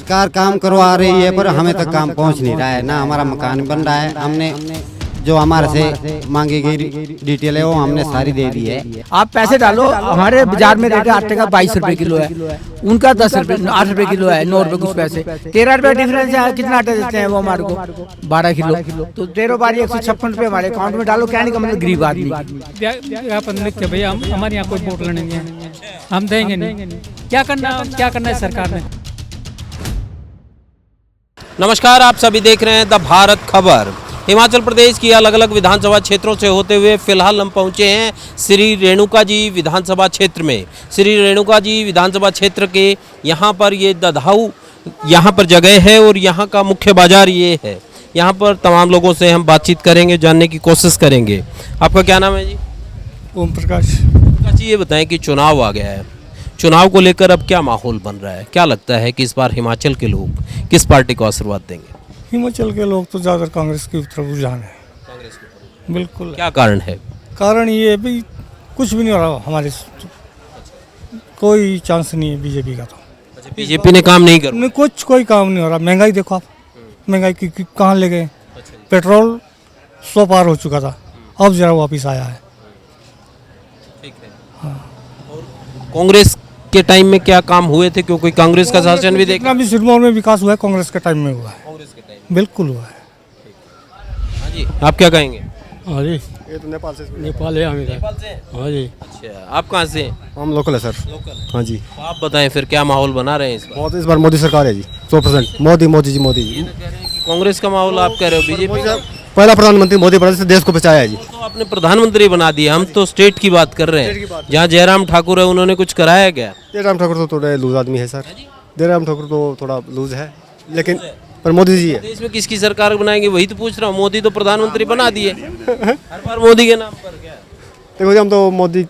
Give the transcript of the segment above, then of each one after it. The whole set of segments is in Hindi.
सरकार काम करवा रही है पर हमें तक काम पहुंच नहीं रहा है, ना हमारा मकान बन रहा है। हमने जो हमारे से मांगी गई डिटेल है वो हमने सारी दे दी है। आप पैसे डालो, हमारे बाजार में रेट आटे का 22 रुपए किलो है, उनका 10 रुपए 8 रुपए किलो है, 9 रुपए कुछ पैसे, 13 रुपए डिफरेंस है। कितना आटा देते हैं वो हमारे को 12 किलो, तो 13 बारी 156 रुपए हमारे अकाउंट में डालो। क्या नहीं का मतलब गरीब आदमी लिख के भैया हमारे यहाँ कोई वोट लेने नहीं है, हम देंगे नहीं। क्या करना है सरकार ने। नमस्कार, आप सभी देख रहे हैं द भारत खबर। हिमाचल प्रदेश की अलग अलग विधानसभा क्षेत्रों से होते हुए फिलहाल हम पहुंचे हैं श्री रेणुका जी विधानसभा क्षेत्र में। श्री रेणुका जी विधानसभा क्षेत्र के यहाँ पर ये ददाहू यहाँ पर जगह है और यहाँ का मुख्य बाजार ये है। यहाँ पर तमाम लोगों से हम बातचीत करेंगे, जानने की कोशिश करेंगे। आपका क्या नाम है जी? ओम प्रकाश। जी, ये बताएं कि चुनाव आ गया है, चुनाव को लेकर अब क्या माहौल बन रहा है? क्या लगता है कि इस बार हिमाचल के लोग किस पार्टी को आशीर्वाद देंगे? हिमाचल के लोग तो ज़्यादा कांग्रेस की तरफ रुझान है। कांग्रेस की। बिल्कुल। क्या कारण है? कारण ये भी कुछ भी नहीं हो रहा हमारे, कोई चांस नहीं है बीजेपी का। तो बीजेपी ने काम नहीं कर कुछ कोई काम नहीं हो रहा। महंगाई देखो आप, महंगाई की कहाँ ले गए। पेट्रोल 100 पार हो चुका था, अब जरा वापिस आया है। ठीक है। हाँ। कांग्रेस के टाइम में क्या काम हुए थे? क्योंकि कांग्रेस का शासन भी देखा। भी सिरमौर में विकास हुआ है, कांग्रेस के टाइम में हुआ है। कांग्रेस के टाइम बिल्कुल हुआ है। हाँ जी, आप क्या कहेंगे? हाँ जी, ये तो नेपाल से। नेपाल है हमें। नेपाल से? हाँ जी। अच्छा, आप कहाँ से हैं? हम लोकल है सर। लोकल। हाँ जी। तो आप बताएं फिर क्या माहौल बना रहे हैं इस बार? बहुत इस बार मोदी सरकार है जी, 100%। मोदी जी। कांग्रेस का माहौल आप कह रहे हो, बीजेपी का? पहला प्रधानमंत्री मोदी बना से देश को बचाया है जी। तो आपने प्रधानमंत्री बना दिया, हम तो स्टेट की बात कर रहे हैं। जहाँ जयराम ठाकुर है उन्होंने कुछ कराया क्या? जयराम ठाकुर तो थोड़ा लूज आदमी है सर। जयराम ठाकुर तो थोड़ा लूज है, लेकिन पर मोदी जी है। देश में किसकी सरकार बनाएंगे वही तो पूछ रहा हूँ। मोदी तो प्रधानमंत्री बना दिए, हर बार मोदी के नाम पर। क्या देखो जी, हम तो मोदी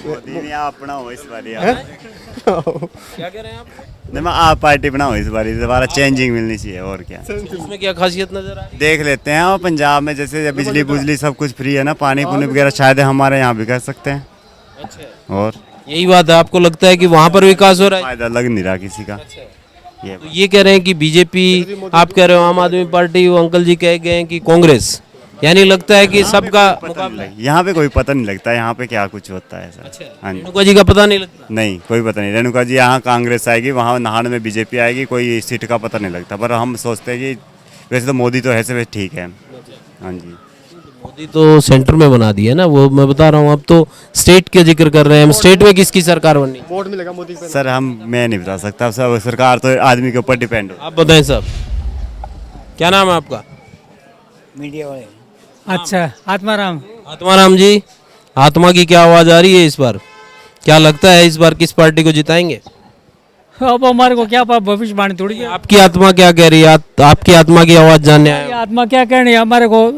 ने आप बनाओ इस बार। क्या कह रहे हैं आप? नहीं, आप पार्टी बनाओ इस बार, दोबारा चेंजिंग मिलनी चाहिए। और क्या उसमें क्या खासियत नजर आ रही है? देख लेते हैं। और पंजाब में जैसे बिजली बुजली सब कुछ फ्री है ना, पानी पुनी वगैरह शायद हमारे यहाँ भी कर सकते हैं। अच्छा, और यही बात है। आपको लगता है कि वहाँ पर विकास हो रहा है? फायदा लग नहीं रहा किसी का। ये तो ये कह रहे हैं कि बीजेपी, आप कह रहे हो आम आदमी पार्टी, वो अंकल जी कह गए हैं कि कांग्रेस, यानी लगता है कि सबका मुकाबला। यहाँ पे कोई पता नहीं लगता यहाँ पे क्या कुछ होता है सर। हाँ जी। रेणुका जी का पता नहीं लगता? नहीं, कोई पता नहीं। रेणुका जी यहाँ कांग्रेस आएगी, वहाँ नाहन में बीजेपी आएगी, कोई सीट का पता नहीं लगता। पर हम सोचते हैं कि वैसे तो मोदी तो है से ठीक है। हाँ जी, मोदी तो सेंटर में बना दिया ना, वो मैं बता रहा हूँ। अब तो स्टेट का जिक्र कर रहे हैं हम, स्टेट में किसकी सरकार बननी? वोट मिलेगा मोदी को। सर मैं नहीं बता सकता, सब सरकार तो आदमी के ऊपर डिपेंड हो। आप बताएं साहब, क्या नाम है आपका? मीडिया वाले। अच्छा, आत्माराम। आत्माराम जी, आत्मा की क्या आवाज आ रही है इस बार? क्या लगता है इस बार किस पार्टी को जिताएंगे? अब हमारे को क्या भविष्यवाणी थोड़ी है। आपकी आत्मा क्या कह रही है? आपकी आत्मा की आवाज जानने आए ये हो। आत्मा क्या कहनी है, हमारे को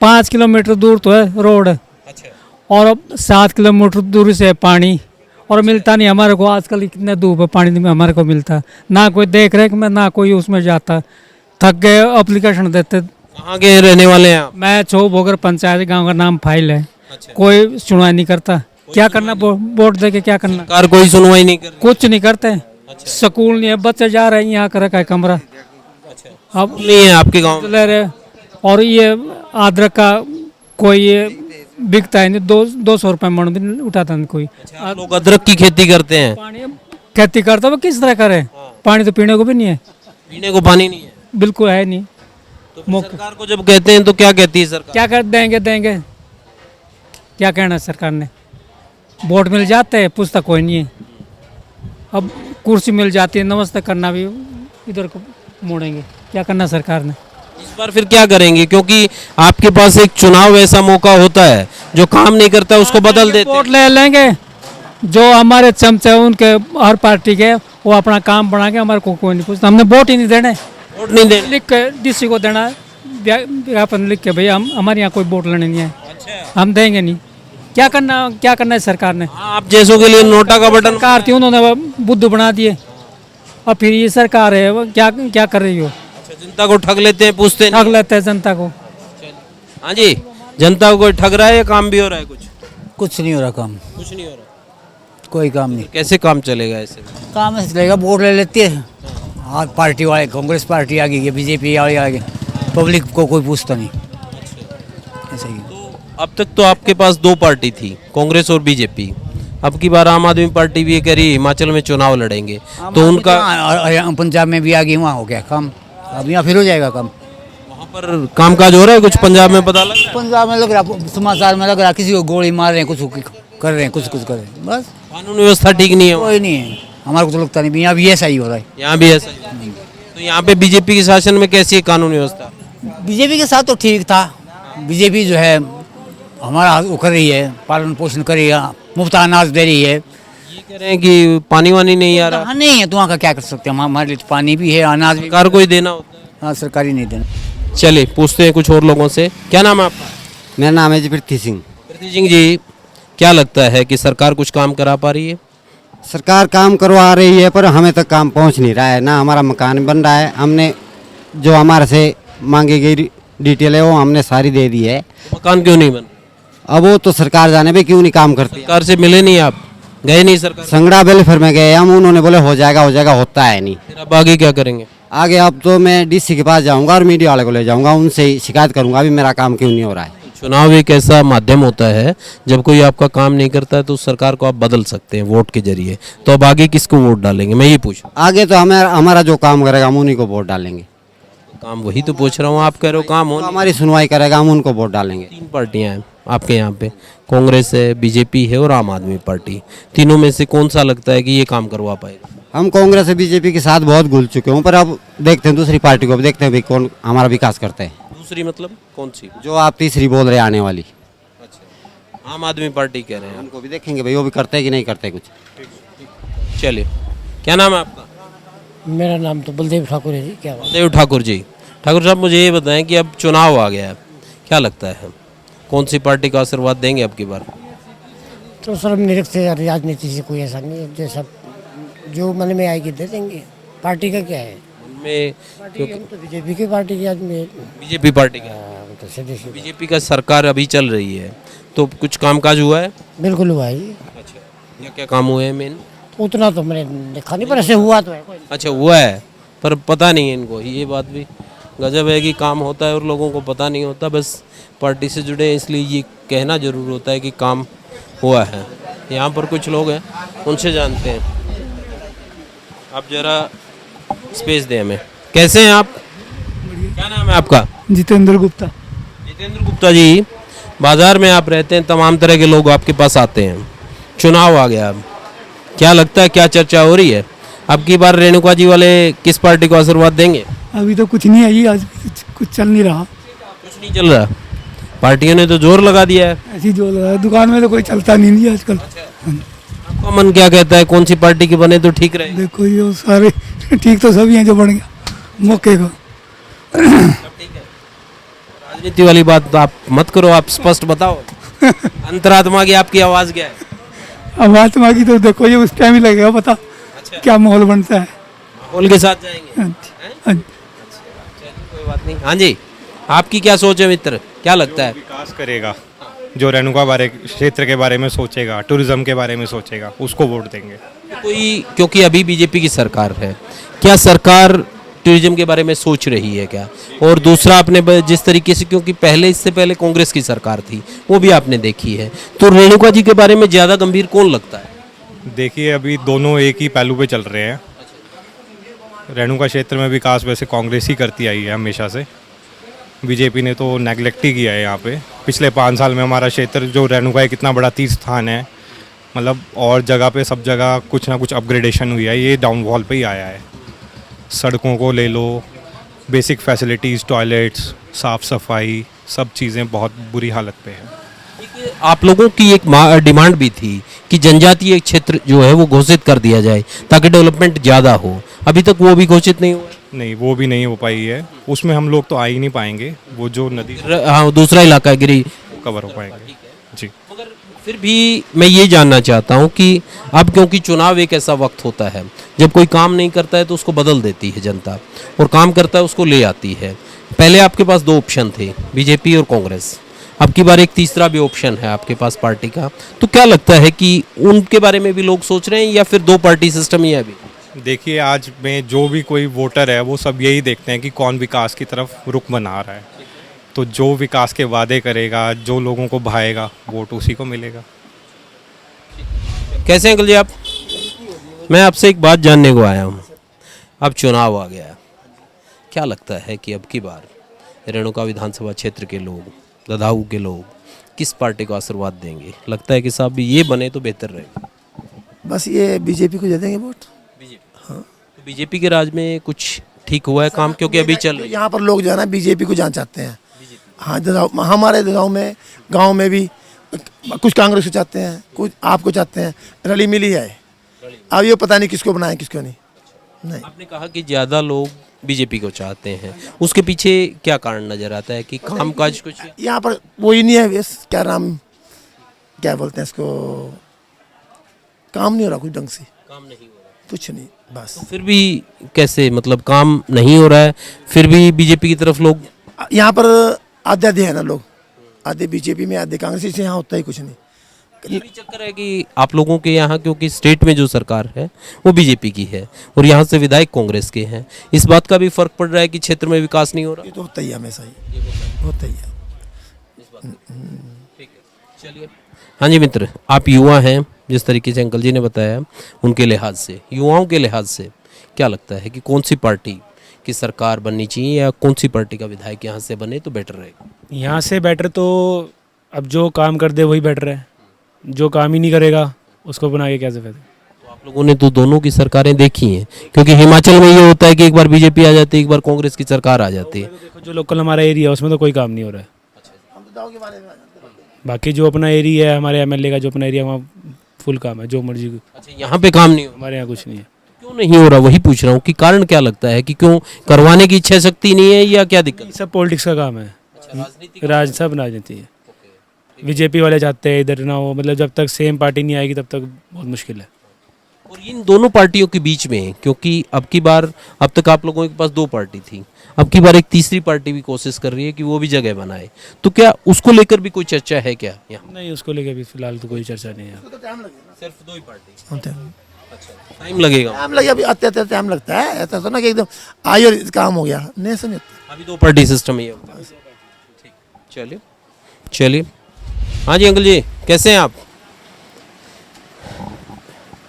5 किलोमीटर दूर तो है रोड, और अब 7 किलोमीटर दूरी से है पानी, और मिलता नहीं हमारे को। आजकल कितने धूप है, पानी में हमारे को मिलता ना, कोई देख रेख में ना कोई उसमें जाता। थक गए, एप्लीकेशन देते। कहाँ के रहने वाले हैं आप? मैं छो भोगर पंचायत, गांव का नाम फाइल है। कोई सुनवाई नहीं करता। क्या करना, वोट दे के क्या करना? सरकार कोई सुनवाई नहीं कर रही? कुछ नहीं करते। स्कूल नहीं है, बच्चे जा रहे हैं यहाँ कर रखा है कमरा। अब नहीं है आपके गांव में? ले रहे, और ये अदरक का कोई ये बिकता है नहीं, 200 रुपये मन भी उठाता नहीं कोई। आप लोग अदरक की खेती करते हैं? पानी खेती करता वो किस तरह करे? पानी तो पीने को भी नहीं है, पीने को पानी नहीं है, बिल्कुल है नहीं। तो फिर सरकार को जब कहते हैं तो क्या कहती है सरकार? क्या कर देंगे, क्या कहना है सरकार ने? वोट मिल जाते हैं, पूछता कोई नहीं है। अब कुर्सी मिल जाती है, नमस्ते करना भी इधर को मोड़ेंगे। क्या करना सरकार ने? इस बार फिर क्या करेंगे? क्योंकि आपके पास एक चुनाव ऐसा मौका होता है, जो काम नहीं करता उसको बदल देते हैं। वोट ले लेंगे, जो हमारे चमचे उनके हर पार्टी के, वो अपना काम बना के हमारे को कोई नहीं पूछता। हमने वोट ही नहीं देने। वोट नहीं देने? लिख के डीसी को देना, विज्ञापन लिख के, भैया हम हमारे यहाँ कोई वोट लेने नहीं है। अच्छा, हम देंगे नहीं। क्या करना है सरकार ने? आप जैसों के लिए नोटा का बटन सरकार थी, उन्होंने बुद्ध बना दिए, और फिर ये सरकार है, वो क्या कर रही हो? जनता को ठग लेते हैं, पूछते ठग लेते हैं जनता को। हाँ जी, जनता को कोई ठग रहा है या काम भी हो रहा है? कुछ नहीं हो रहा काम, कुछ नहीं हो रहा। कोई काम नहीं। कैसे काम चलेगा ऐसे? काम ऐसे चलेगा, वोट ले लेती है, हाँ, पार्टी वाले, कांग्रेस पार्टी आ गई, बीजेपी वाले आ गए, पब्लिक को कोई पूछता नहीं, ऐसा ही। अब तक तो आपके पास दो पार्टी थी, कांग्रेस और बीजेपी। अब की बार आम आदमी पार्टी भी ये कह रही है हिमाचल में चुनाव लड़ेंगे, तो उनका पंजाब में भी आ गई, वहाँ हो गया काम, अब यहाँ फिर हो जाएगा काम। वहाँ पर कामकाज हो रहा है कुछ पंजाब में, पता लग रहा है? पंजाब में लग रहा, समाचार में लग रहा, किसी को गोली मार रहे हैं, कुछ कर रहे हैं, कुछ कर रहे हैं, बस। कानून व्यवस्था ठीक नहीं है, कोई नहीं है, हमारे को तो लगता नहीं, यहाँ भी ऐसा ही हो रहा है। यहाँ भी ऐसा ही है। तो यहाँ पे बीजेपी के शासन में कैसी है कानून व्यवस्था? बीजेपी के साथ तो ठीक था, बीजेपी जो है हमारा वो कर रही है, पालन पोषण कर रही है, मुफ्त अनाज दे रही है। ये कह रहे हैं कि पानी वानी नहीं आ रहा, हाँ, नहीं है तो वहाँ का क्या कर सकते हैं, हमारे लिए तो पानी भी है, अनाज भी। सरकार को ही देना होता है। हाँ, सरकारी नहीं देना। चलिए पूछते हैं कुछ और लोगों से। क्या नाम है आपका? मेरा नाम है जी पृथ्वी सिंह। पृथ्वी सिंह जी, क्या लगता है कि सरकार कुछ काम करा पा रही है? सरकार काम करवा रही है पर हमें तक काम पहुंच नहीं रहा है, ना हमारा मकान बन रहा है। हमने जो हमारे से मांगी गई डिटेल है वो हमने सारी दे दी है। मकान क्यों नहीं बन? अब वो तो सरकार जाने पे क्यों नहीं काम करती। सरकार से मिले नहीं आप, गए नहीं सरकार? संगड़ा वेलफेयर में गए हम, उन्होंने बोले हो जाएगा, होता है नहीं। फिर अब आगे क्या करेंगे? आगे अब तो मैं डीसी के पास जाऊंगा और मीडिया वाले को ले जाऊंगा, उनसे शिकायत करूंगा अभी मेरा काम क्यों नहीं हो रहा है। चुनाव एक ऐसा माध्यम होता है जब कोई आपका काम नहीं करता है तो उस सरकार को आप बदल सकते हैं वोट के जरिए। तो अब आगे किसको वोट डालेंगे, मैं ये पूछूं? आगे तो हमारा जो काम करेगा हम उन्हीं को वोट डालेंगे। काम वही तो पूछ रहा हूँ, आप कह रहे हो काम हो तो हमारी सुनवाई करेगा हम उनको वोट डालेंगे। तीन पार्टियां हैं आपके यहाँ पे, कांग्रेस है, बीजेपी है और आम आदमी पार्टी। तीनों में से कौन सा लगता है कि ये काम करवा पाएगा? हम कांग्रेस और बीजेपी के साथ बहुत घुल चुके हैं, पर अब देखते हैं दूसरी पार्टी को, अब देखते हैं भाई कौन हमारा विकास करते हैं। दूसरी मतलब कौन सी? जो आप तीसरी बोल रहे हैं आने वाली, आम आदमी पार्टी कह रहे हैं उनको भी देखेंगे भाई वो भी करते हैं कि नहीं करते कुछ। आप। चलिए, क्या नाम है आपका? मेरा नाम तो बलदेव ठाकुर है जी। क्या बात? देव ठाकुर जी। ठाकुर साहब, मुझे ये बताएं कि अब चुनाव आ गया है, क्या लगता है कौन सी पार्टी का आशीर्वाद देंगे अब की बार? तो सर निरख से राजनीति से कोई ऐसा नहीं है, जैसा जो मन में आएगी दे देंगे। पार्टी का क्या है, में पार्टी हम तो बीजेपी की पार्टी की आदमी है। बीजेपी पार्टी का, तो सीधी सी बीजेपी का सरकार अभी चल रही है, तो कुछ कामकाज हुआ है? बिल्कुल हुआ है जी। अच्छा, क्या क्या काम हुए हैं मेन? तो उतना तो मैंने देखा नहीं, पर ऐसे हुआ तो है कोई। अच्छा, हुआ है पर पता नहीं है इनको। ये बात भी गजब है कि काम होता है और लोगों को पता नहीं होता, बस पार्टी से जुड़े हैं इसलिए ये कहना जरूर होता है कि काम हुआ है। यहाँ पर कुछ लोग हैं, उनसे जानते हैं। आप जरा स्पेस दें हमें। कैसे हैं आप? क्या नाम है आपका? जितेंद्र गुप्ता। जितेंद्र गुप्ता जी, बाजार में आप रहते हैं, तमाम तरह के लोग आपके पास आते हैं। चुनाव आ गया, अब क्या लगता है, क्या चर्चा हो रही है? अब की बार रेणुका जी वाले किस पार्टी को आशीर्वाद देंगे? अभी तो कुछ नहीं है जी, आज कुछ चल नहीं रहा, कुछ नहीं चल रहा। पार्टियों ने तो जोर लगा दिया है। ऐसी जो लगा है, दुकान में तो कोई चलता नहीं जी आजकल। आपका मन क्या कहता है, कौन सी पार्टी के बने तो ठीक रहे? देखो ये सारे ठीक तो सभी हैं, जो बन गया मौके को। राजनीति वाली बात तो आप मत करो, आप स्पष्ट बताओ। अंतरात्मा की आपकी आवाज क्या है? अब आत्मा की तो देखो ये उस टाइम ही लगेगा पता। अच्छा, क्या माहौल बनता है। माहौल के साथ जाएंगे। हाँ जी, हाँ जी। कोई बात नहीं। हाँ जी, आपकी क्या सोच है मित्र, क्या लगता है? विकास करेगा, जो रेणुका बारे क्षेत्र के बारे में सोचेगा, टूरिज्म के बारे में सोचेगा, उसको वोट देंगे। कोई, क्योंकि अभी बीजेपी की सरकार है, क्या सरकार टूरिज्म के बारे में सोच रही है क्या? और दूसरा, आपने जिस तरीके से, क्योंकि पहले इससे पहले कांग्रेस की सरकार थी, वो भी आपने देखी है, तो रेणुका जी के बारे में ज़्यादा गंभीर कौन लगता है? देखिए अभी दोनों एक ही पहलू पे चल रहे हैं। रेणुका क्षेत्र में विकास वैसे कांग्रेस ही करती आई है हमेशा से, बीजेपी ने तो नेगलेक्ट ही किया है यहाँ पे। पिछले 5 साल में हमारा क्षेत्र जो रेणुका एक इतना बड़ा तीर्थ स्थान है, मतलब और जगह पे सब जगह कुछ ना कुछ अपग्रेडेशन हुई है, ये डाउनफॉल पे ही आया है। सड़कों को ले लो, बेसिक फैसिलिटीज़, टॉयलेट्स, साफ़ सफाई, सब चीज़ें बहुत बुरी हालत पे है। आप लोगों की एक डिमांड भी थी कि जनजातीय क्षेत्र जो है वो घोषित कर दिया जाए ताकि डेवलपमेंट ज़्यादा हो, अभी तक वो भी घोषित नहीं हुआ है? नहीं, वो भी नहीं हो पाई है, उसमें हम लोग तो आ ही नहीं पाएंगे, वो जो नदी हाँ, दूसरा इलाका है गिरी। कवर हो पाएंगे जी। मगर फिर भी मैं ये जानना चाहता हूँ कि अब क्योंकि चुनाव एक ऐसा वक्त होता है जब कोई काम नहीं करता है तो उसको बदल देती है जनता, और काम करता है उसको ले आती है। पहले आपके पास 2 ऑप्शन थे, बीजेपी और कांग्रेस, अब की बार एक तीसरा भी ऑप्शन है आपके पास पार्टी का। तो क्या लगता है कि उनके बारे में भी लोग सोच रहे हैं या फिर 2 पार्टी सिस्टम ही है अभी? देखिए आज में जो भी कोई वोटर है वो सब यही देखते हैं कि कौन विकास की तरफ रुख बना रहा है, तो जो विकास के वादे करेगा, जो लोगों को भाएगा, वोट उसी को मिलेगा। कैसे हैं अंकल जी आप? मैं आपसे एक बात जानने को आया हूँ। अब चुनाव आ गया, क्या लगता है कि अब की बार रेणुका विधानसभा क्षेत्र के लोग, ददाहू के लोग किस पार्टी को आशीर्वाद देंगे? लगता है कि साहब ये बने तो बेहतर रहेगा। बस ये बीजेपी को दे देंगे वोट। हाँ, तो बीजेपी के राज में कुछ ठीक हुआ है काम? क्योंकि अभी चल रही है यहाँ पर लोग जो है ना बीजेपी को जान चाहते हैं। हाँ, हमारे गांव में भी कुछ कांग्रेस को चाहते हैं, कुछ आपको चाहते हैं, रली मिली है। अब ये पता नहीं किसको बनाए किसको नहीं। आपने कहा कि ज़्यादा लोग बीजेपी को चाहते हैं, उसके पीछे क्या कारण नजर आता है? कि कामकाज कुछ यहाँ पर वो ही नहीं है, बस क्या बोलते हैं इसको, काम नहीं हो रहा कुछ ढंग से, काम नहीं हो रहा, कुछ नहीं बस। तो फिर भी कैसे, मतलब काम नहीं हो रहा है फिर भी बीजेपी की तरफ लोग? यहाँ पर आधे है ना लोग, आधे बीजेपी में आधे कांग्रेस, इससे यहाँ होता ही कुछ नहीं। ये भी चक्कर है कि आप लोगों के यहाँ, क्योंकि स्टेट में जो सरकार है वो बीजेपी की है और यहाँ से विधायक कांग्रेस के हैं, इस बात का भी फर्क पड़ रहा है कि क्षेत्र में विकास नहीं हो रहा? ये तो होता ही है, हमेशा ही होता ही है। ठीक है, चलिए। हाँ जी मित्र, आप युवा हैं, जिस तरीके से अंकल जी ने बताया, उनके लिहाज से, युवाओं के लिहाज से क्या लगता है कि कौन सी पार्टी की सरकार बननी चाहिए या कौन सी पार्टी का विधायक यहाँ से बने तो बेटर रहेगा? यहाँ से बेटर तो अब जो काम कर दे वही बेटर है, जो काम ही नहीं करेगा उसको बना के कैसे फायदा। तो आप लोगों ने तो दोनों की सरकारें देखी हैं, क्योंकि हिमाचल में ये होता है कि एक बार बीजेपी आ जाती है, एक बार कांग्रेस की सरकार आ जाती है। देखो जो लोकल हमारा एरिया है उसमें तो कोई काम नहीं हो रहा है। बाकी जो अपना एरिया है, हमारे एमएलए का जो अपना एरिया, वहाँ फुल काम है, जो मर्जी। अच्छा, यहाँ पे काम नहीं हो? हमारे यहाँ कुछ नहीं है। क्यों नहीं हो रहा, वही पूछ रहा हूँ कि कारण क्या लगता है कि क्यों करवाने की इच्छा शक्ति नहीं है या क्या दिक्कत? सब पॉलिटिक्स का काम है। राजनीति सब राजनीति है। बीजेपी वाले चाहते हैं इधर ना हो, मतलब जब तक सेम पार्टी नहीं आएगी तब तक बहुत मुश्किल है। और इन दोनों पार्टियों के बीच में, क्योंकि अब की बार, अब तक आप लोगों के पास दो पार्टी थी, अब की बार एक तीसरी पार्टी भी कोशिश कर रही है कि वो भी जगह बनाए, तो क्या उसको लेकर भी कोई चर्चा है क्या यहाँ? नहीं, उसको लेकर भी फिलहाल तो कोई चर्चा नहीं है। सिर्फ दो ही पार्टी? होते हैं। टाइम लगेगा? टाइम लगेगा, अभी अत्याचार टाइम लगता है। ऐसा तो ना कि एकदम आई और काम हो गया, नहीं ऐसा नहीं होता। अभी दो पार्टी सिस्टम ही है। ठीक, चलिए चलिए। हाँ जी अंकल जी, कैसे हैं आप?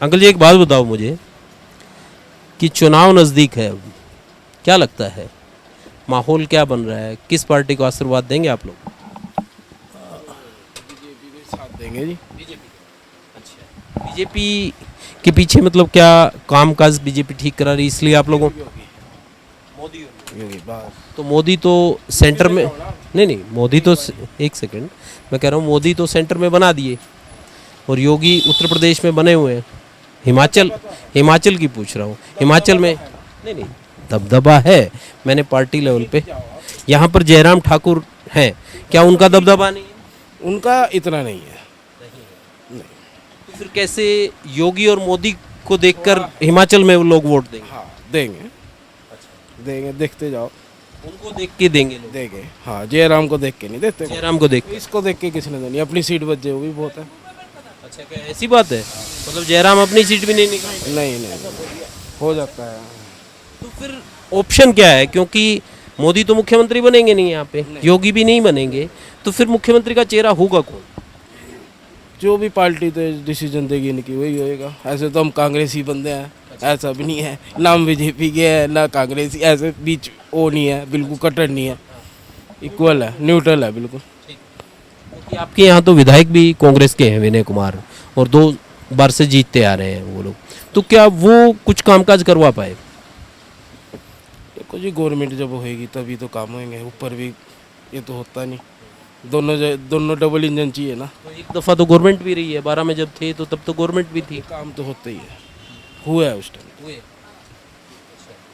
अंकल जी एक बात बताओ मुझे कि चुनाव नज़दीक है, क्या लगता है माहौल क्या बन रहा है, किस पार्टी को आशीर्वाद देंगे आप लोग? साथ देंगे जी। अच्छा, बीजेपी के पीछे मतलब क्या कामकाज बीजेपी ठीक करा रही इसलिए आप लोगों? मोदी तो मोदी तो सेंटर में नहीं, मोदी तो, एक सेकंड, मैं कह रहा हूँ मोदी तो सेंटर में बना दिए और योगी उत्तर प्रदेश में बने हुए हैं। हिमाचल की पूछ रहा हूँ, हिमाचल में नहीं दबदबा है, मैंने पार्टी लेवल पे, यहाँ पर जयराम ठाकुर हैं, क्या उनका दबदबा नहीं है? उनका इतना नहीं है। तो फिर कैसे योगी और मोदी को देखकर हिमाचल में वो लोग वोट देंगे? हाँ देंगे, देंगे, देखते जाओ। उनको देख के देंगे लोग? देंगे, हाँ। जयराम को देख के नहीं देते। जयराम को देख के? इसको देख के किसी ने देनी, अपनी सीट बचे वो भी बहुत है। अच्छा, क्या ऐसी बात है? मतलब जयराम अपनी सीट भी नहीं निकाल? नहीं, हो जाता है। तो फिर ऑप्शन क्या है? क्योंकि मोदी तो मुख्यमंत्री बनेंगे नहीं यहाँ पे, योगी भी नहीं बनेंगे, तो फिर मुख्यमंत्री का चेहरा होगा कौन? जो भी पार्टी तो डिसीजन देगी इनकी वही होएगा। ऐसे तो हम कांग्रेस ही बंदे हैं, ऐसा भी नहीं है, ना बीजेपी के है ना कांग्रेस, ऐसे बीच वो नहीं है, बिल्कुल कट्टर नहीं है, इक्वल है, न्यूट्रल है बिल्कुल। क्योंकि आपके यहाँ तो विधायक भी कांग्रेस के हैं, विनय कुमार, और 2 बार से जीतते आ रहे हैं वो लोग, तो क्या वो कुछ कामकाज करवा पाए? देखो जी, गवर्नमेंट जब होएगी तभी तो काम होंगे, ऊपर भी ये तो होता नहीं। दोनों डबल इंजन चाहिए ना। तो एक दफ़ा तो गवर्नमेंट भी रही है, 12 में जब थे तो तब तो गवर्नमेंट भी थी। काम तो होता ही है, हुआ है उस टाइम हुए।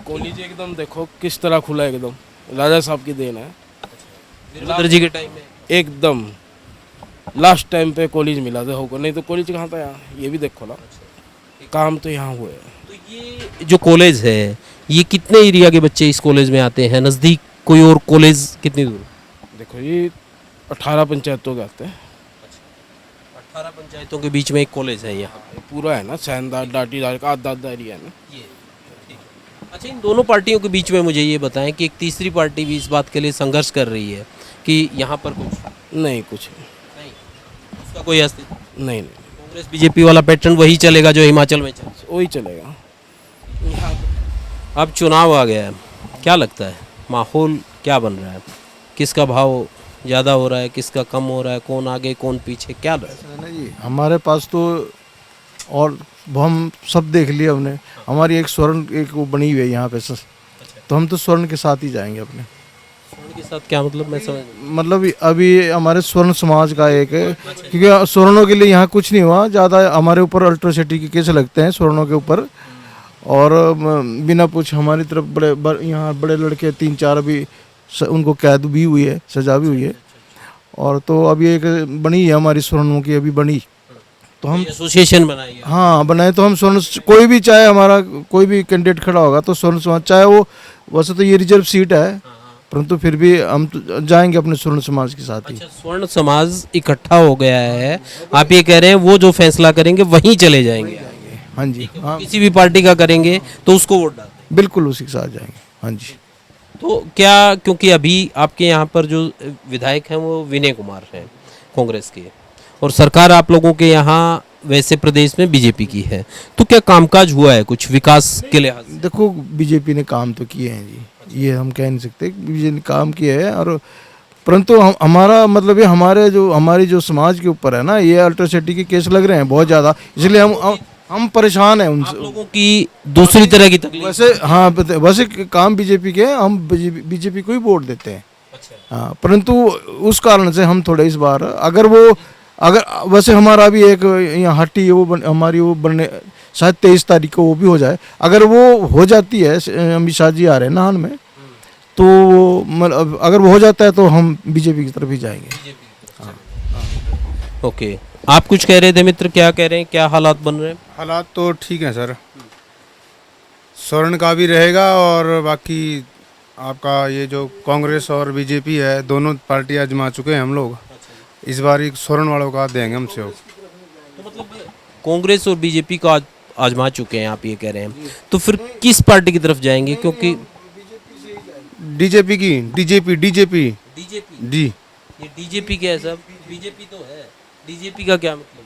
कॉलेज एकदम देखो किस तरह खुला, एकदम राजा साहब की देन है। वीरभद्र जी के टाइम में एकदम लास्ट टाइम पे कॉलेज मिला था होगा, नहीं तो कॉलेज कहाँ था यहाँ, ये भी देखो ना, काम तो यहाँ हुआ है। तो ये जो कॉलेज है, ये कितने एरिया के बच्चे इस कॉलेज में आते हैं? नज़दीक कोई और कॉलेज कितनी दूर? देखो ये 18 पंचायतों के आते हैं। 18 पंचायतों के बीच में एक कॉलेज है यहाँ? पूरा है ना, सैनदार डाटीदार का आधा एरिया है ना। अच्छा, इन दोनों पार्टियों के बीच में मुझे ये बताएं कि एक तीसरी पार्टी भी इस बात के लिए संघर्ष कर रही है कि यहाँ पर कुछ नहीं, कुछ नहीं, उसका कोई अस्तित्व नहीं, कांग्रेस बीजेपी वाला पैटर्न वही चलेगा जो हिमाचल में चल। वही चलेगा। अब चुनाव आ गया है, क्या लगता है माहौल क्या बन रहा है? किसका भाव ज़्यादा हो रहा है, किसका कम हो रहा है, कौन आगे कौन पीछे, क्या लग रहा है? है ना जी, हमारे पास तो और वो हम सब देख लिया हमने। हमारी एक स्वर्ण एक वो बनी हुई है यहाँ पे सर, तो हम तो स्वर्ण के साथ ही जाएंगे अपने। स्वर्ण के साथ क्या मतलब, मैं समझ मतलब अभी हमारे स्वर्ण समाज का एक है, क्योंकि स्वर्णों के लिए यहाँ कुछ नहीं हुआ ज़्यादा। हमारे ऊपर अल्ट्रोसिटी के केस लगते हैं स्वर्णों के ऊपर, और बिना पूछ हमारी तरफ यहाँ बड़े लड़के 3-4 अभी उनको कैद भी हुई है, सजा भी हुई है। और तो अभी एक बनी है हमारी स्वर्णों की, अभी बनी, तो हम एसोसिएशन बनाई है। हाँ बनाए, तो हम स्वर्ण कोई भी चाहे हमारा कोई भी कैंडिडेट खड़ा होगा तो स्वर्ण समाज, चाहे वो वैसे तो ये रिजर्व सीट है, परंतु फिर भी हम तो जाएंगे अपने स्वर्ण समाज के साथ ही। अच्छा, स्वर्ण समाज इकट्ठा हो गया है, आप ये कह रहे हैं वो जो फैसला करेंगे वहीं चले जाएंगे? हाँ जी, हाँ किसी भी पार्टी का करेंगे तो उसको वोट डाल, बिल्कुल उसी के साथ जाएंगे। हाँ जी। तो क्या, क्योंकि अभी आपके यहाँ पर जो विधायक हैं वो विनय कुमार हैं कांग्रेस के, और सरकार आप लोगों के यहाँ वैसे प्रदेश में बीजेपी की है, तो क्या कामकाज हुआ है कुछ विकास के लिहाज से? देखो बीजेपी ने काम तो किए हैं जी, ये हम कह नहीं सकते, बीजेपी ने काम किया है, और परंतु हमारा मतलब ये हमारी जो समाज के ऊपर है ना, ये अल्ट्रोसिटी के केस लग रहे हैं बहुत ज़्यादा, इसलिए हम परेशान हैं उनसे। आप लोगों की दूसरी तरह की तकलीफ? वैसे हाँ, वैसे काम बीजेपी के, हम बीजेपी को ही वोट देते हैं। हाँ, परंतु उस कारण से हम थोड़े इस बार अगर वैसे हमारा भी एक यहाँ हट्टी है हमारी वो बनने शायद 23 तारीख को वो भी हो जाए, अगर वो हो जाती है, अमित शाह जी आ रहे हैं नाहन में, तो मतलब अगर वो हो जाता है तो हम बीजेपी की तरफ ही जाएंगे। ओके, आप कुछ कह रहे थे मित्र, क्या कह रहे हैं, क्या हालात बन रहे हैं? हालात तो ठीक हैं सर, स्वर्ण का भी रहेगा, और बाकी आपका ये जो कांग्रेस और बीजेपी है, दोनों पार्टी आजमा चुके हैं हम लोग, इस बार एक स्वर्ण वालों का देंगे हमसे। तो मतलब कांग्रेस और बीजेपी को आजमा चुके हैं आप ये कह रहे हैं, तो फिर किस पार्टी की तरफ जाएंगे? क्योंकि डीजेपी जी, ये डीजेपी क्या है सब? बीजेपी तो है, डीजेपी का क्या मतलब?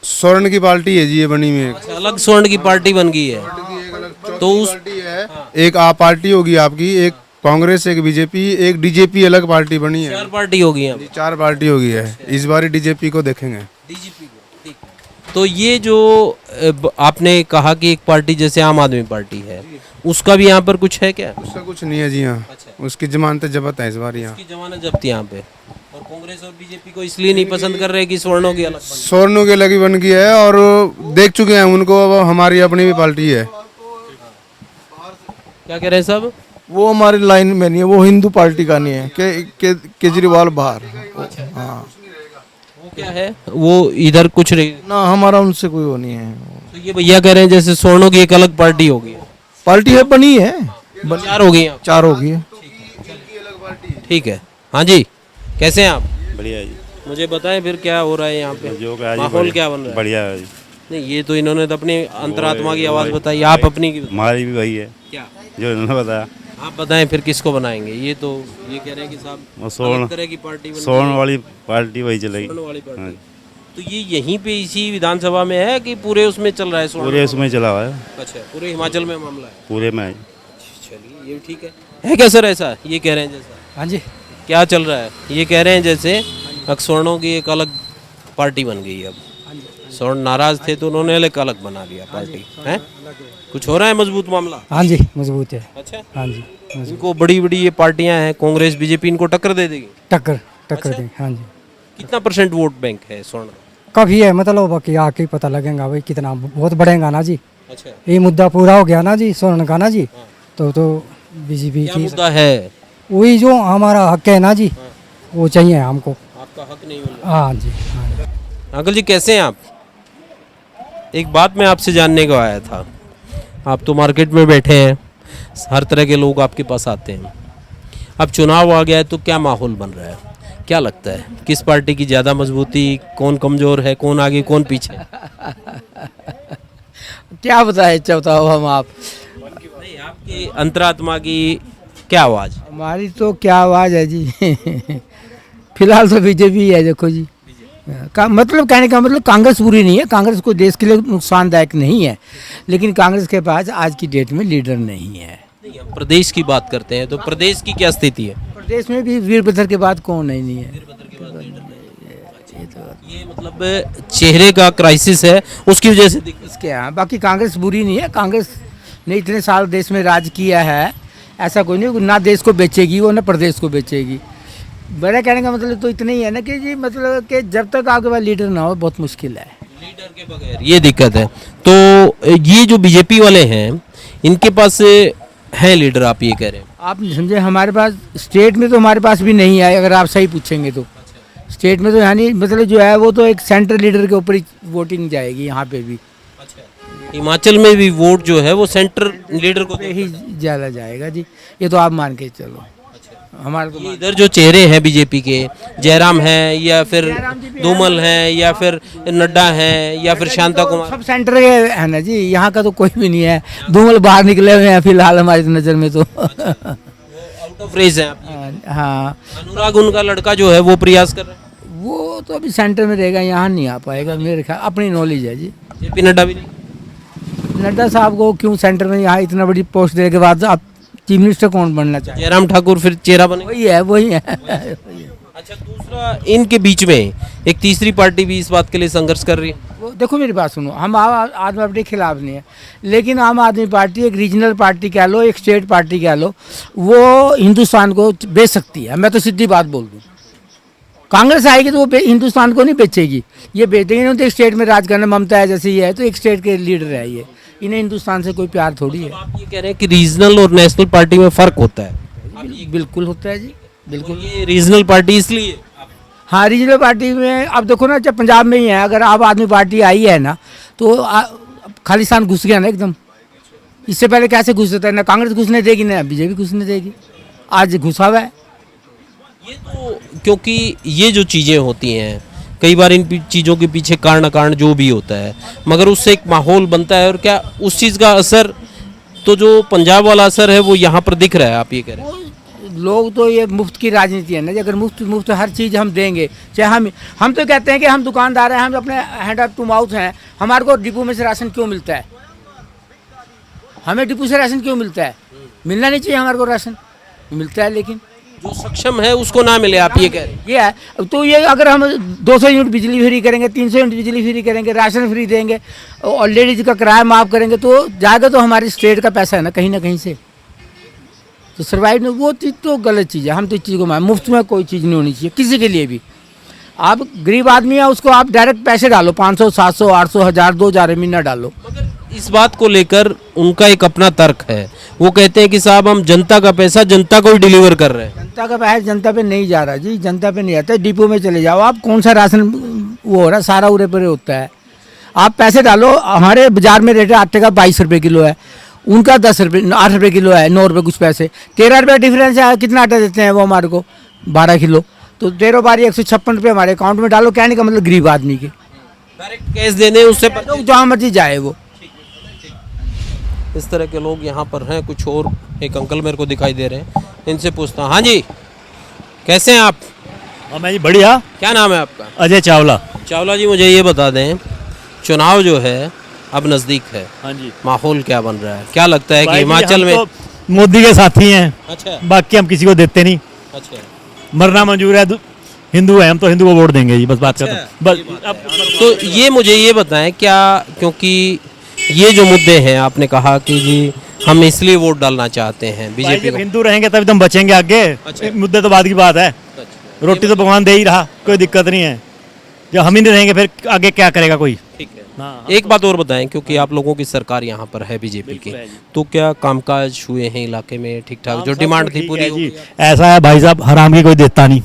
स्वर्ण की पार्टी है जी ये बनी हुई। अच्छा, अलग स्वर्ण की पार्टी बन गई है, तो उस पार्टी है, एक आप पार्टी होगी आपकी, एक कांग्रेस, एक बीजेपी, एक डीजेपी अलग पार्टी बनी है। 4 पार्टी होगी हैं, 4 पार्टी होगी है, इस बार डीजेपी को देखेंगे। डीजेपी को, ठीक। तो ये जो आपने कहा कि एक पार्टी जैसे आम आदमी पार्टी है, उसका भी यहाँ पर कुछ है क्या? उसका कुछ नहीं है जी यहाँ। अच्छा। उसकी जमानत जब्त है इस बार यहाँ। उसकी जमानत जब्त यहाँ पे, और कांग्रेस और बीजेपी को इसलिए नहीं पसंद कर रहे कि स्वर्णों की अलग स्वर्णों की अलग बन गई है, और देख चुके हैं उनको, अब हमारी अपनी भी पार्टी है। क्या कह रहे हैं सब? वो हमारी लाइन में नहीं है, वो हिंदू पार्टी का नहीं है, केजरीवाल बाहर। हाँ, वो क्या है, वो इधर कुछ नहीं ना, हमारा उनसे कोई वो नहीं है। तो ये भैया कह रहे हैं जैसे स्वर्णों की एक अलग पार्टी होगी। पार्टी है, बनी है, 4 हो गई, 4 हो गई है। ठीक है। हाँ जी, कैसे हैं आप? बढ़िया जी। मुझे बताएं फिर क्या हो रहा है यहाँ पे, जो माहौल क्या बन रहा है? बढ़िया है जी। नहीं, ये तो इन्होंने तो अपनी अंतरात्मा की आवाज़ बताई, आप अपनी की हमारी भी वही है क्या जो इन्होंने बताया। आप बताएं फिर किसको बनाएंगे? ये तो ये कह रहे हैं कि साहब अलग तरह की पार्टी स्वर्ण वाली पार्टी वही चलेगी। स्वर्ण वाली पार्टी, तो ये यहीं पे इसी विधानसभा में है कि पूरे उसमें चल रहा है? पूरे उसमें चला हुआ है। अच्छा, पूरे हिमाचल में मामला है? पूरे में। चलिए, ये ठीक है क्या सर? ऐसा ये कह रहे हैं जैसा? हाँ जी। क्या चल रहा है? ये कह रहे हैं जैसे स्वर्णों की एक अलग पार्टी बन गई है। अब स्वर्ण नाराज थे तो उन्होंने अलग बना लिया पार्टी है। कुछ हो रहा है मजबूत मामला? हाँ जी, मजबूत है। अच्छा, हाँ जी, इनको बड़ी बड़ी ये पार्टियां हैं, कांग्रेस बीजेपी, इनको टक्कर दे देगी? टक्कर अच्छा? देंगे। हाँ जी। कितना % वोट बैंक है स्वर्ण? काफी है, मतलब बाकी आके पता लगेगा भाई कितना, बहुत बढ़ेगा ना जी। अच्छा, ये मुद्दा पूरा हो गया ना जी स्वर्ण का ना जी, तो बीजेपी क्या की मुद्दा है? वही जो हमारा हक है ना जी, वो चाहिए हमको। आपका हक नहीं मिल रहा? हाँ जी। हाँ। अंकल जी कैसे हैं आप? एक बात मैं आपसे जानने को आया था, आप तो मार्केट में बैठे हैं, हर तरह के लोग आपके पास आते हैं, अब चुनाव आ गया है तो क्या माहौल बन रहा है, क्या लगता है किस पार्टी की ज़्यादा मजबूती, कौन कमज़ोर है, कौन आगे कौन पीछे? क्या बताए, बताओ हम आप। नहीं, आपकी अंतरात्मा की क्या आवाज़? हमारी तो क्या आवाज़ है जी फिलहाल तो बीजेपी है, देखो जी। मतलब कहने का मतलब कांग्रेस बुरी नहीं है, कांग्रेस को देश के लिए नुकसानदायक नहीं है, लेकिन कांग्रेस के पास आज की डेट में लीडर नहीं है। नहीं, हम प्रदेश की बात करते हैं तो प्रदेश की क्या स्थिति है? प्रदेश में भी वीरभद्र के बाद कौन नहीं है। ये मतलब चेहरे का क्राइसिस है, उसकी वजह से इसके यहाँ बाकी कांग्रेस बुरी नहीं है, कांग्रेस ने इतने साल देश में राज किया है, ऐसा कोई नहीं, ना देश को बेचेगी वो, ना प्रदेश को बेचेगी। मेरा कहने का मतलब तो इतना ही है ना कि जी मतलब कि जब तक आपके पास लीडर ना हो बहुत मुश्किल है। लीडर के बगैर ये दिक्कत है। तो ये जो बीजेपी वाले हैं इनके पास है लीडर, आप ये कह रहे हैं? आप नहीं समझे, हमारे पास स्टेट में तो हमारे पास भी नहीं है, अगर आप सही पूछेंगे तो। स्टेट में तो यानी मतलब जो है वो तो एक सेंट्रल लीडर के ऊपर ही वोटिंग जाएगी, यहाँ पे भी। हिमाचल में भी वोट जो है वो सेंट्रल लीडर को ही ज़्यादा जाएगा जी, ये तो आप मान के चलो। हमारे तो इधर जो चेहरे हैं बीजेपी के, जयराम हैं या फिर धूमल हैं या फिर नड्डा हैं या फिर शांता कुमार, सब सेंटर के है ना जी, यहाँ का तो कोई भी नहीं है। धूमल बाहर निकले हुए हैं फिलहाल हमारी नज़र में तो। आउट ऑफ रेस है। हाँ, अनुराग उनका लड़का जो है वो प्रयास कर रहा है, वो तो अभी सेंटर में रहेगा, यहाँ नहीं आ पाएगा मेरे ख्याल, अपनी नॉलेज है जी। जेपी नड्डा भी नहीं? नड्डा साहब को क्यों सेंटर में, यहाँ इतना बड़ी पोस्ट देने के बाद आप चीफ मिनिस्टर कौन बनना चाहिए? जयराम ठाकुर फिर चेहरा बने? वही है। अच्छा, दूसरा इनके बीच में एक तीसरी पार्टी भी इस बात के लिए संघर्ष कर रही है। वो देखो मेरी बात सुनो, हम आम आदमी पार्टी के खिलाफ नहीं है, लेकिन आम आदमी पार्टी एक रीजनल पार्टी कह लो, एक स्टेट पार्टी कह लो, वो हिंदुस्तान को बेच सकती है। मैं तो सीधी बात बोल दूँ, कांग्रेस आएगी तो वो हिंदुस्तान को नहीं बेचेगी, ये बेचेगी नहीं। तो एक स्टेट में राज करना ममता है जैसे ये है, तो एक स्टेट के लीडर है ये, इन्हें हिंदुस्तान से कोई प्यार थोड़ी है। आप ये कह रहे हैं कि रीजनल और नेशनल पार्टी में फर्क होता है? बिल्कुल होता है जी, बिल्कुल। ये रीजनल पार्टी इसलिए, हाँ रीजनल पार्टी में अब देखो ना, जब पंजाब में ही है, अगर आम आदमी पार्टी आई है ना तो खालिस्तान घुस गया ना एकदम। इससे पहले कैसे घुस देता है, ना कांग्रेस घुसने देगी ना बीजेपी घुसने देगी, आज घुसा हुआ है। ये तो क्योंकि ये जो चीज़ें होती हैं कई बार इन चीज़ों के पीछे कारण अकारण जो भी होता है, मगर उससे एक माहौल बनता है। और क्या उस चीज़ का असर, तो जो पंजाब वाला असर है वो यहाँ पर दिख रहा है, आप ये कह रहे हैं? लोग तो ये मुफ्त की राजनीति है ना, अगर मुफ्त हर चीज़ हम देंगे, चाहे हम तो कहते हैं कि हम दुकानदार हैं, हम अपने हैंड ऑफ टू माउथ हैं, हमारे को डिपो में से राशन क्यों मिलता है? हमें डिपो से राशन क्यों मिलता है? मिलना नहीं चाहिए हमारे को, राशन मिलता है, लेकिन जो सक्षम है उसको ना मिले, आप ये कह रहे हैं? ये है तो ये, अगर हम 200 यूनिट बिजली फ्री करेंगे, 300 यूनिट बिजली फ्री करेंगे, राशन फ्री देंगे और लेडीज का किराया माफ़ करेंगे, तो जाएगा तो हमारे स्टेट का पैसा है ना कहीं से, तो सर्वाइव में वो चीज़ तो गलत चीज़ है। हम तो इस चीज़ को मुफ्त में कोई चीज़ नहीं होनी चाहिए किसी के लिए भी। आप गरीब आदमी है, उसको आप डायरेक्ट पैसे डालो, 500 700 800 1000 2000 महीना डालो। इस बात को लेकर उनका एक अपना तर्क है, वो कहते हैं कि साहब हम जनता का पैसा जनता को ही डिलीवर कर रहे हैं। जनता का पैसा जनता पे नहीं जा रहा जी, जनता पे नहीं आता, डिपो में चले जाओ आप, कौन सा राशन वो हो रहा है, सारा उरे परे होता है। आप पैसे डालो, हमारे बाजार में रेट है आटे का 22 रुपये किलो है, उनका 10 रुपये 8 रुपये किलो है, 9 रुपये कुछ पैसे, 13 रुपये डिफरेंस है। कितना आटा देते हैं वो हमारे को? 12 किलो, तो 13 बारी 156 रुपये हमारे अकाउंट में डालो। कहने का मतलब गरीब आदमी के डायरेक्ट कैश देने, उससे जहाँ मर्जी जाए वो। इस तरह के लोग यहाँ पर हैं। कुछ और एक अंकल मेरे को दिखाई दे रहे हैं, इनसे पूछता हूँ। हाँ जी, कैसे हैं आप? हाँ मैं जी बढ़िया। क्या नाम है आपका? अजय चावला। चावला जी, मुझे ये बता दें, चुनाव जो है अब नज़दीक है, हाँ जी, माहौल क्या बन रहा है? क्या लगता है कि हिमाचल में? तो मोदी के साथी हैं। अच्छा, बाकी हम किसी को देते नहीं। अच्छा, मरना मंजूर है, हिंदू है हम तो हिंदू को वोट देंगे जी, बस बात करते बस। तो ये मुझे ये बताएं, क्या क्योंकि ये जो मुद्दे हैं, आपने कहा कि जी हम इसलिए वोट डालना चाहते हैं बीजेपी को। हिंदू रहेंगे तभी तो हम बचेंगे आगे। अच्छा। मुद्दे तो बाद की बात है। रोटी तो भगवान दे ही रहा, कोई दिक्कत नहीं है। जब हम ही नहीं रहेंगे फिर आगे क्या करेगा कोई? ठीक है। एक बात और बताएं, क्योंकि आप लोगों की सरकार यहाँ पर है बीजेपी की, तो क्या कामकाज हुए हैं इलाके में ठीक ठाक? जो डिमांड थी पूरी जी? ऐसा है भाई साहब, हराम की कोई देता नहीं,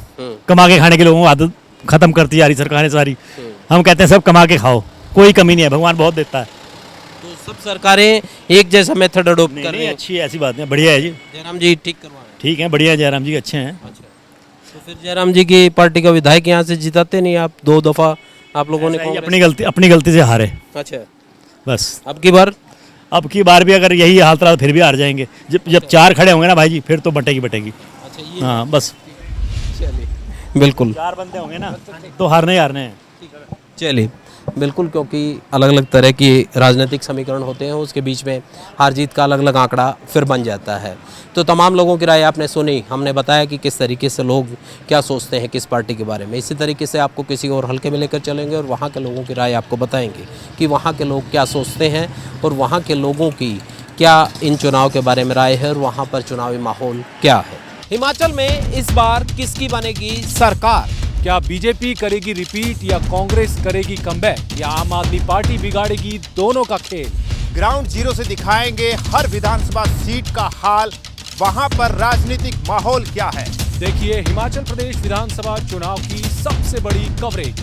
कमा के खाने के लोगों को आदत खत्म करती जा रही सरकारें सारी। हम कहते हैं सब कमा के खाओ, कोई कमी नहीं है, भगवान बहुत देता है। तो सब सरकारें एक जैसा मेथड अडोप्ट कर रही हैं? अच्छी है, ऐसी बात नहीं, बढ़िया है जी। जयराम जी ठीक करवा रहे हैं? ठीक है, बढ़िया है, जयराम जी अच्छे हैं। अच्छा, तो फिर जयराम जी की पार्टी का विधायक यहाँ से जिताते नहीं आप? 2 दफ़ा आप लोगों ने अपनी गलती से हारे। अच्छा, बस अब की बार अब की बार भी अगर यही हालत रहा फिर भी हार जाएंगे। जब 4 खड़े होंगे ना भाई जी, फिर तो बटेगी। हाँ बस, बिल्कुल 4 बंदे होंगे ना तो हारने ही हारने हैं। चलिए, बिल्कुल, क्योंकि अलग अलग तरह की राजनीतिक समीकरण होते हैं, उसके बीच में हार जीत का अलग अलग आंकड़ा फिर बन जाता है। तो तमाम लोगों की राय आपने सुनी, हमने बताया कि किस तरीके से लोग क्या सोचते हैं किस पार्टी के बारे में। इसी तरीके से आपको किसी और हल्के में लेकर चलेंगे और वहाँ के लोगों की राय आपको बताएंगे कि वहाँ के लोग क्या सोचते हैं और वहाँ के लोगों की क्या इन चुनाव के बारे में राय है और वहाँ पर चुनावी माहौल क्या है। हिमाचल में इस बार किसकी बनेगी सरकार? क्या बीजेपी करेगी रिपीट या कांग्रेस करेगी कमबैक या आम आदमी पार्टी बिगाड़ेगी दोनों का खेल? ग्राउंड जीरो से दिखाएंगे हर विधानसभा सीट का हाल, वहां पर राजनीतिक माहौल क्या है। देखिए हिमाचल प्रदेश विधानसभा चुनाव की सबसे बड़ी कवरेज